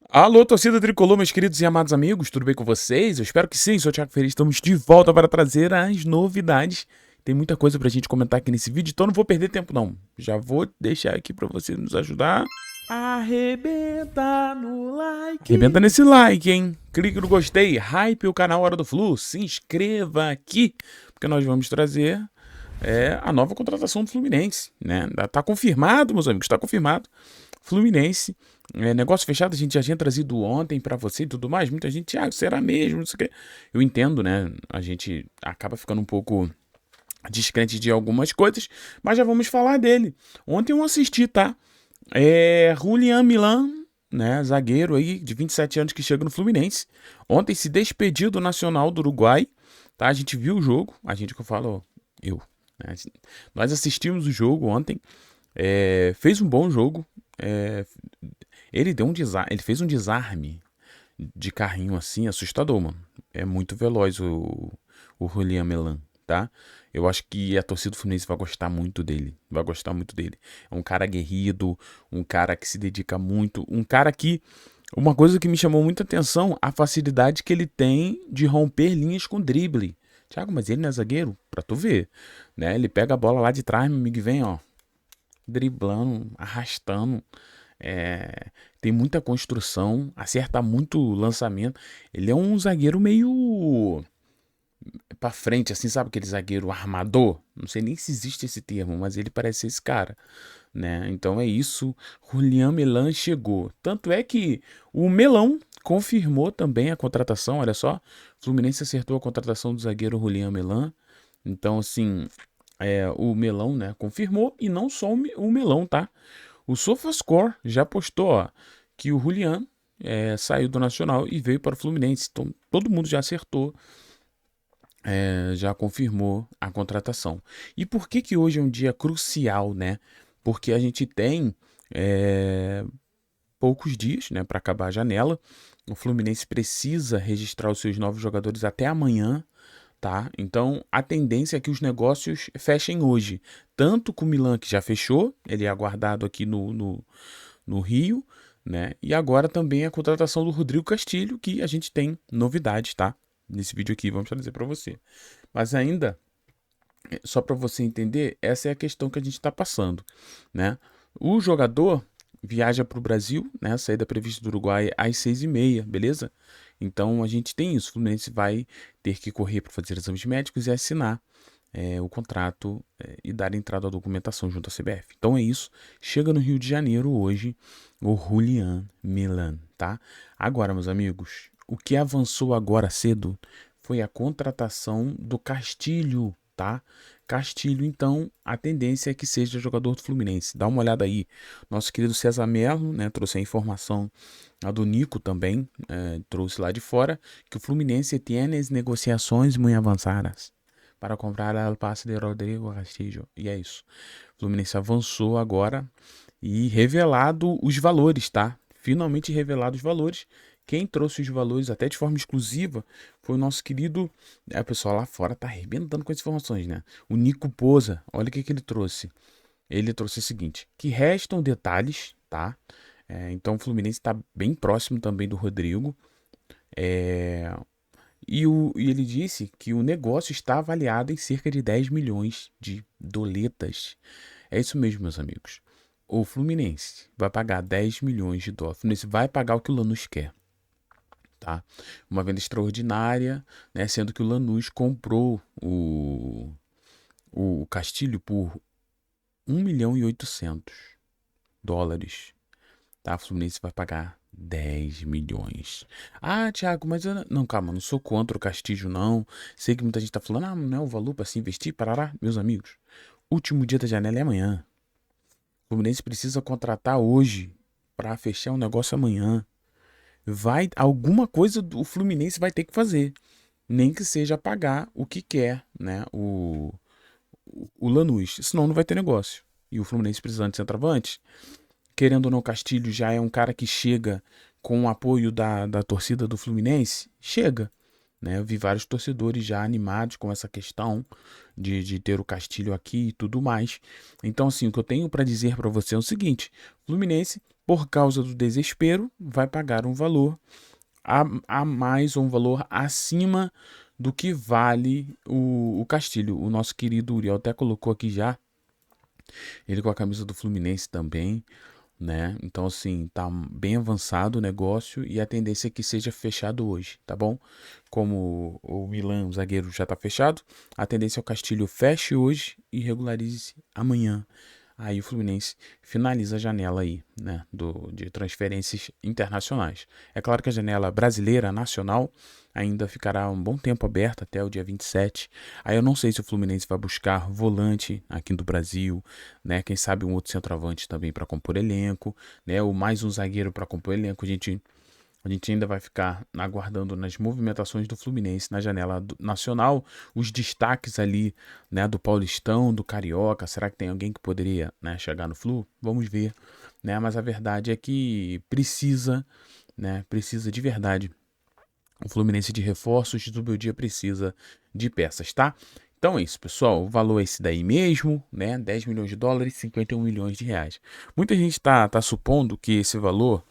Alô, torcida tricolor, meus queridos e amados amigos, tudo bem com vocês? Eu espero que sim, sou o Thiago Ferreira, estamos de volta para trazer as novidades. Tem muita coisa pra gente comentar aqui nesse vídeo, então não vou perder tempo não. Já vou deixar aqui pra você nos ajudar. Arrebenta no like. Arrebenta nesse like, hein? Clique no gostei, hype o canal Hora do Flu, se inscreva aqui, porque nós vamos trazer a nova contratação do Fluminense, né? Tá confirmado, meus amigos, tá confirmado. Fluminense, negócio fechado, a gente já tinha trazido ontem pra você e tudo mais. Muita gente, será mesmo? Não sei o quê. Eu entendo, né? A gente acaba ficando um pouco descrente de algumas coisas, mas já vamos falar dele. Ontem eu assisti, tá? Julian Milan, né? Zagueiro aí de 27 anos que chega no Fluminense. Ontem se despediu do Nacional do Uruguai, tá? A gente viu o jogo, a gente que eu falo, né? Nós assistimos o jogo ontem, fez um bom jogo. Ele fez um desarme de carrinho assim, assustador, mano. É muito veloz o Julian Melan, tá? Eu acho que a torcida do Fluminense vai gostar muito dele. Vai gostar muito dele. É um cara aguerrido, um cara que se dedica muito, um cara que... Uma coisa que me chamou muita atenção, a facilidade que ele tem de romper linhas com drible. Thiago, mas ele não é zagueiro? Pra tu ver, né? Ele pega a bola lá de trás, meu amigo, e vem, ó, driblando, arrastando. Tem muita construção, acerta muito o lançamento. Ele é um zagueiro meio pra frente, assim, sabe aquele zagueiro armador? Não sei nem se existe esse termo, mas ele parece ser esse cara, né? Então é isso. Julian Melan chegou. Tanto é que o Melão confirmou também a contratação. Olha só, o Fluminense acertou a contratação do zagueiro Julian Melan. Então, assim, o Melão, né, confirmou. E não só o Melão, tá? O SofaScore já postou, ó, que o Julian saiu do Nacional e veio para o Fluminense. Então, todo mundo já acertou, já confirmou a contratação. E por que que hoje é um dia crucial, né? Porque a gente tem poucos dias, né, para acabar a janela. O Fluminense precisa registrar os seus novos jogadores até amanhã, tá? Então, a tendência é que os negócios fechem hoje. Tanto com o Milan, que já fechou, ele é aguardado aqui no Rio, né? E agora também a contratação do Rodrigo Castilho, que a gente tem novidades, tá? Nesse vídeo aqui vamos trazer para você. Mas ainda, só para você entender, essa é a questão que a gente está passando, né? O jogador viaja para o Brasil, né? A saída prevista do Uruguai às 6h30, beleza? Então a gente tem isso. O Fluminense vai ter que correr para fazer exames médicos e assinar o contrato e dar entrada à documentação junto à CBF. Então é isso. Chega no Rio de Janeiro hoje o Julian Melan, tá? Agora, meus amigos, o que avançou agora cedo foi a contratação do Castilho, tá? Castilho, então, a tendência é que seja jogador do Fluminense. Dá uma olhada aí. Nosso querido César Melo, né, trouxe a informação, a do Nico também, trouxe lá de fora, que o Fluminense tem as negociações muito avançadas para comprar o passe de Rodrigo Castillo. E é isso. O Fluminense avançou agora e revelado os valores, tá? Finalmente revelado os valores. Quem trouxe os valores até de forma exclusiva foi o nosso querido... O pessoal lá fora tá arrebentando com as informações, né? O Nico Poza, olha o que ele trouxe. Ele trouxe o seguinte, que restam detalhes, tá? Então o Fluminense está bem próximo também do Rodrigo. E ele disse que o negócio está avaliado em cerca de 10 milhões de doletas. É isso mesmo, meus amigos. O Fluminense vai pagar 10 milhões de dólares. O Fluminense vai pagar o que o Lanús quer, tá? Uma venda extraordinária, né? Sendo que o Lanús comprou o Castilho por 1.800.000 dólares. Tá? O Fluminense vai pagar 10 milhões. Ah, Thiago, mas eu não, calma, não sou contra o Castilho, não. Sei que muita gente tá falando, não é o valor para se investir, parará. Meus amigos, último dia da janela é amanhã. O Fluminense precisa contratar hoje para fechar um negócio amanhã. Alguma coisa o Fluminense vai ter que fazer. Nem que seja pagar o que quer, né? O Lanús. Senão não vai ter negócio. E o Fluminense precisando de centroavante. Querendo ou não, Castilho já é um cara que chega com o apoio da torcida do Fluminense. Chega. né? Eu vi vários torcedores já animados com essa questão de ter o Castilho aqui e tudo mais. Então, assim, o que eu tenho para dizer para você é o seguinte: Fluminense, por causa do desespero, vai pagar um valor a mais, um valor acima do que vale o Castilho. O nosso querido Uriel até colocou aqui já, ele com a camisa do Fluminense também, né? Então, assim, tá bem avançado o negócio e a tendência é que seja fechado hoje, tá bom? Como o Milan, o zagueiro, já tá fechado, a tendência é o Castilho feche hoje e regularize amanhã. Aí o Fluminense finaliza a janela aí, né, de transferências internacionais. É claro que a janela brasileira, nacional, ainda ficará um bom tempo aberta até o dia 27. Aí eu não sei se o Fluminense vai buscar volante aqui do Brasil, né, quem sabe um outro centroavante também para compor elenco, né, ou mais um zagueiro para compor elenco. A gente ainda vai ficar aguardando nas movimentações do Fluminense na janela nacional, os destaques ali, né, do Paulistão, do Carioca. Será que tem alguém que poderia, né, chegar no Flu? Vamos ver, né? Mas a verdade é que precisa, né, precisa de verdade. O Fluminense de reforços, do meu dia precisa de peças, tá? Então é isso, pessoal. O valor é esse daí mesmo, né? 10 milhões de dólares, 51 milhões de reais. Muita gente tá supondo que esse valor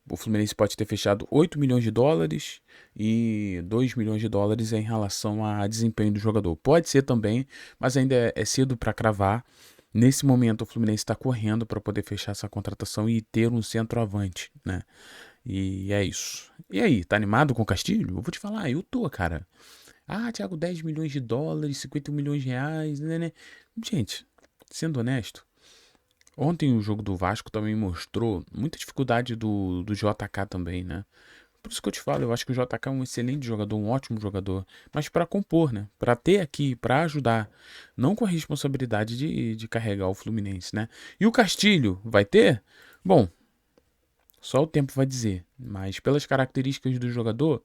o Fluminense pode ter fechado 8 milhões de dólares e 2 milhões de dólares em relação a desempenho do jogador. Pode ser também, mas ainda é cedo para cravar. Nesse momento, o Fluminense está correndo para poder fechar essa contratação e ter um centroavante, né? E é isso. E aí, tá animado com o Castilho? Eu vou te falar, eu tô, cara. Ah, Thiago, 10 milhões de dólares, 50 milhões de reais, né? Gente, sendo honesto, ontem o jogo do Vasco também mostrou muita dificuldade do JK também, né? Por isso que eu te falo, eu acho que o JK é um excelente jogador, um ótimo jogador, mas para compor, né? Para ter aqui, para ajudar, não com a responsabilidade de carregar o Fluminense, né? E o Castilho vai ter? Bom, só o tempo vai dizer, mas pelas características do jogador,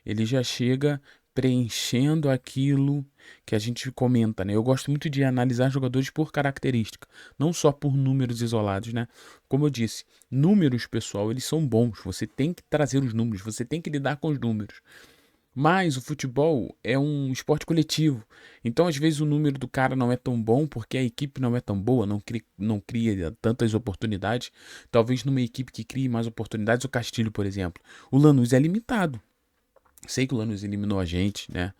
ele já chega preenchendo aquilo que a gente comenta, né? Eu gosto muito de analisar jogadores por característica, não só por números isolados, né? Como eu disse, números, pessoal, eles são bons. Você tem que trazer os números, você tem que lidar com os números. Mas o futebol é um esporte coletivo. Então, às vezes, o número do cara não é tão bom porque a equipe não é tão boa, não cria tantas oportunidades. Talvez numa equipe que crie mais oportunidades, o Castilho, por exemplo. O Lanús é limitado. Sei que o Lanús eliminou a gente, né?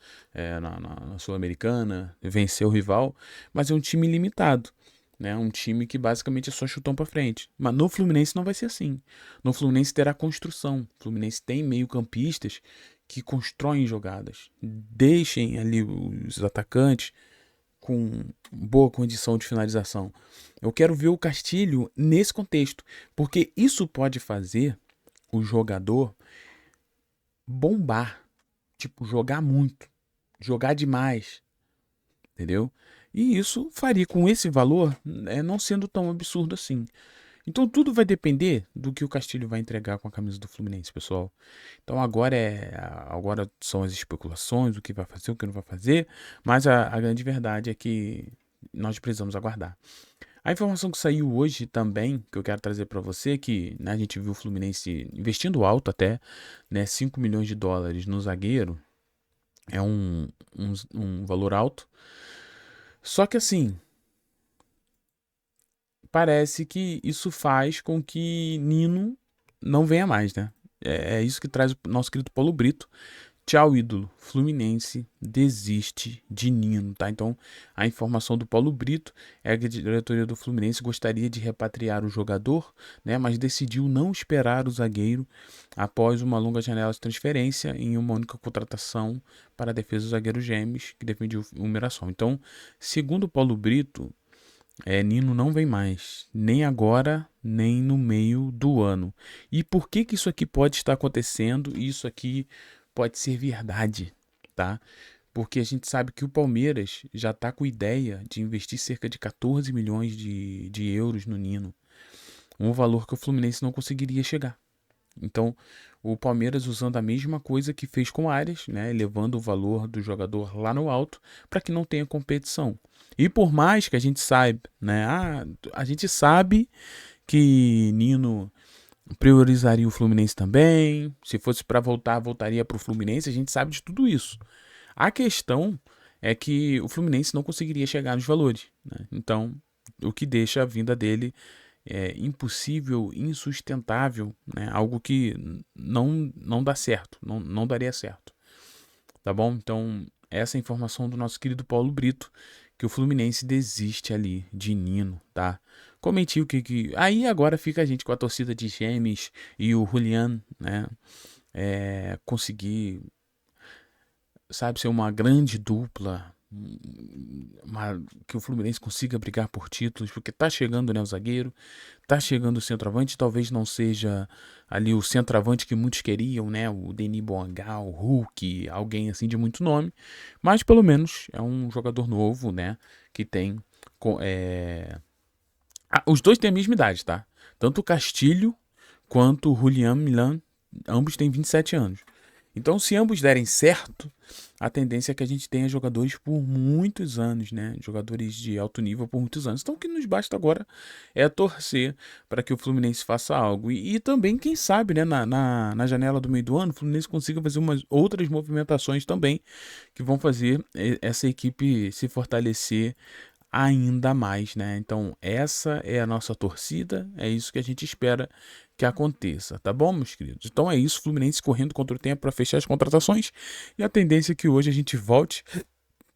Na Sul-Americana, venceu o rival, mas é um time limitado. Né, um time que basicamente é só chutão pra frente. Mas no Fluminense não vai ser assim. No Fluminense terá construção. O Fluminense tem meio-campistas que constroem jogadas. Deixem ali os atacantes com boa condição de finalização. Eu quero ver o Castilho nesse contexto, porque isso pode fazer o jogador bombar, tipo, jogar muito, jogar demais, entendeu? E isso faria com esse valor, não sendo tão absurdo assim. Então tudo vai depender do que o Castilho vai entregar com a camisa do Fluminense, pessoal. Então agora são as especulações, o que vai fazer, o que não vai fazer, mas a grande verdade é que nós precisamos aguardar. A informação que saiu hoje também, que eu quero trazer para você, é que, né, a gente viu o Fluminense investindo alto até, né, 5 milhões de dólares no zagueiro, é um valor alto. Só que assim, parece que isso faz com que Nino não venha mais, né? É isso que traz o nosso querido Paulo Brito. Tchau, ídolo. Fluminense desiste de Nino, tá? Então, a informação do Paulo Brito é que a diretoria do Fluminense gostaria de repatriar o jogador, né? Mas decidiu não esperar o zagueiro após uma longa janela de transferência em uma única contratação para a defesa do zagueiro Gêmeos, que defendia o Mirassol. Então, segundo o Paulo Brito, Nino não vem mais, nem agora, nem no meio do ano. E por que que isso aqui pode estar acontecendo? Isso aqui pode ser verdade, tá? Porque a gente sabe que o Palmeiras já está com ideia de investir cerca de 14 milhões de euros no Nino. Um valor que o Fluminense não conseguiria chegar. Então, o Palmeiras usando a mesma coisa que fez com o Arias, né, elevando o valor do jogador lá no alto para que não tenha competição. E por mais que a gente saiba, né, a gente sabe que Nino priorizaria o Fluminense também. Se fosse para voltar, voltaria para o Fluminense. A gente sabe de tudo isso. A questão é que o Fluminense não conseguiria chegar nos valores, né? Então, o que deixa a vinda dele impossível, insustentável, né? Algo que não dá certo, não daria certo. Tá bom? Então, essa é a informação do nosso querido Paulo Brito, que o Fluminense desiste ali de Nino, tá? Comente o que... Aí agora fica a gente com a torcida de Gêmeos e o Julian, né? Conseguir, sabe, ser uma grande dupla, que o Fluminense consiga brigar por títulos, porque tá chegando, né, o zagueiro, tá chegando o centroavante, talvez não seja ali o centroavante que muitos queriam, né, o Denis Bongal, o Hulk, alguém assim de muito nome, mas pelo menos é um jogador novo, né, que tem... os dois têm a mesma idade, tá? Tanto o Castilho quanto o Julian Milan, ambos têm 27 anos. Então, se ambos derem certo, a tendência é que a gente tenha jogadores por muitos anos, né? Jogadores de alto nível por muitos anos. Então, o que nos basta agora é torcer para que o Fluminense faça algo. E também, quem sabe, né? Na janela do meio do ano, o Fluminense consiga fazer umas outras movimentações também que vão fazer essa equipe se fortalecer ainda mais, né? Então, essa é a nossa torcida, é isso que a gente espera que aconteça, tá bom, meus queridos? Então é isso, Fluminense correndo contra o tempo para fechar as contratações, e a tendência é que hoje a gente volte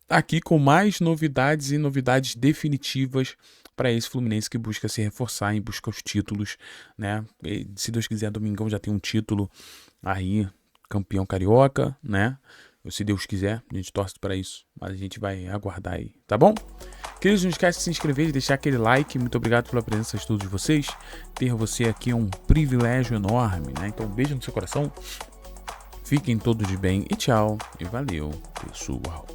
aqui com mais novidades e novidades definitivas para esse Fluminense que busca se reforçar e busca os títulos, né? E, se Deus quiser, domingão já tem um título aí, campeão carioca, né? Se Deus quiser, a gente torce para isso, mas a gente vai aguardar aí, tá bom? Queridos, não esquece de se inscrever e deixar aquele like. Muito obrigado pela presença de todos vocês. Ter você aqui é um privilégio enorme, né? Então, um beijo no seu coração. Fiquem todos de bem e tchau. E valeu, pessoal.